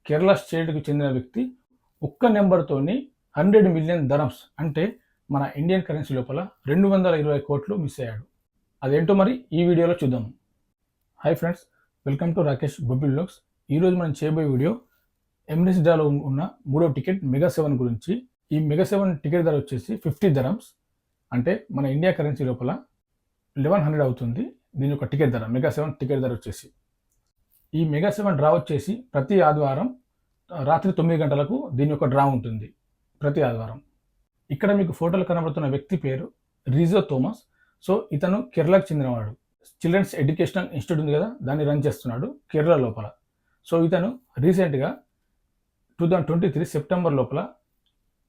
కేరళ స్టేట్కి చెందిన వ్యక్తి ఒక్క నెంబర్తోని 100 మిలియన్ దరమ్స్ అంటే మన ఇండియన్ కరెన్సీ లోపల 220 కోట్లు మిస్ అయ్యాడు. అదేంటో మరి ఈ వీడియోలో చూద్దాం. Hi friends, welcome to Rakesh Bobbil vlogs. ఈరోజు మనం చేయబోయే వీడియో ఎమిరేట్స్ డ్రాలో ఉన్న మూడో టికెట్ మెగా 7 గురించి. ఈ మెగా 7 టికెట్ ధర వచ్చేసి 50 దరమ్స్ అంటే మన ఇండియా కరెన్సీ లోపల 1100 అవుతుంది. దీని యొక్క టికెట్ ధర మెగా 7 టికెట్ ధర వచ్చేసి. ఈ మెగా 7 డ్రా వచ్చేసి ప్రతి ఆదివారం రాత్రి 9 గంటలకు దీని యొక్క డ్రా ఉంటుంది ప్రతి ఆదివారం. ఇక్కడ మీకు ఫోటోలు కనబడుతున్న వ్యక్తి పేరు రిజో థోమస్. సో ఇతను కేరళకు చెందినవాడు. చిల్డ్రన్స్ ఎడ్యుకేషనల్ ఇన్స్టిట్యూట్ ఉంది కదా, దాన్ని రన్ చేస్తున్నాడు కేరళ లోపల. సో ఇతను రీసెంట్గా 2023 సెప్టెంబర్ లోపల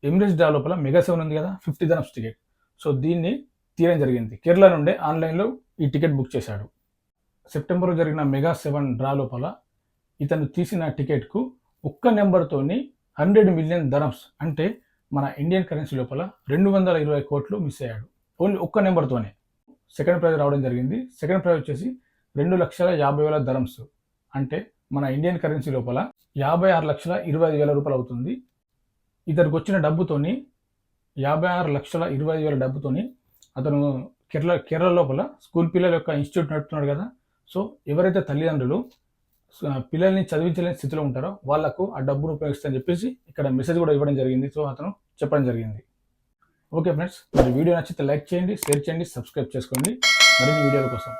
ఎమిరేట్స్ డ్రా లోపల మెగా 7 ఉంది కదా, 50 దరమ్స్ టికెట్. సో దీన్ని తీయడం జరిగింది. కేరళ నుండే ఆన్లైన్లో ఈ టికెట్ బుక్ చేశాడు. సెప్టెంబర్లో జరిగిన మెగా 7 డ్రా లోపల ఇతను తీసిన టికెట్కు ఒక్క నెంబర్తోని 100 మిలియన్ దరమ్స్ అంటే మన ఇండియన్ కరెన్సీ లోపల 220 కోట్లు మిస్ అయ్యాడు. ఓన్లీ ఒక్క నెంబర్తోనే. సెకండ్ ప్రైజ్ రావడం జరిగింది. సెకండ్ ప్రైజ్ వచ్చేసి 2,50,000 దరమ్స్ అంటే మన ఇండియన్ కరెన్సీ లోపల 56,25,000 రూపాయలు అవుతుంది. ఇతనికి వచ్చిన డబ్బుతోని 56,25,000 డబ్బుతోని అతను కేరళ లోపల స్కూల్ పిల్లల యొక్క ఇన్స్టిట్యూట్ నడుపుతున్నాడు కదా. సో ఎవరైతే తల్లిదండ్రులు పిల్లల్ని చదివించలేని స్థితిలో ఉంటారో వాళ్ళకు ఆ డబ్బును ఉపయోగిస్తారని చెప్పేసి ఇక్కడ మెసేజ్ కూడా ఇవ్వడం జరిగింది. సో అతను చెప్పడం జరిగింది. ఓకే ఫ్రెండ్స్, మరి వీడియో నచ్చితే లైక్ చేయండి, షేర్ చేయండి, సబ్స్క్రైబ్ చేసుకోండి మరిన్ని వీడియోల కోసం.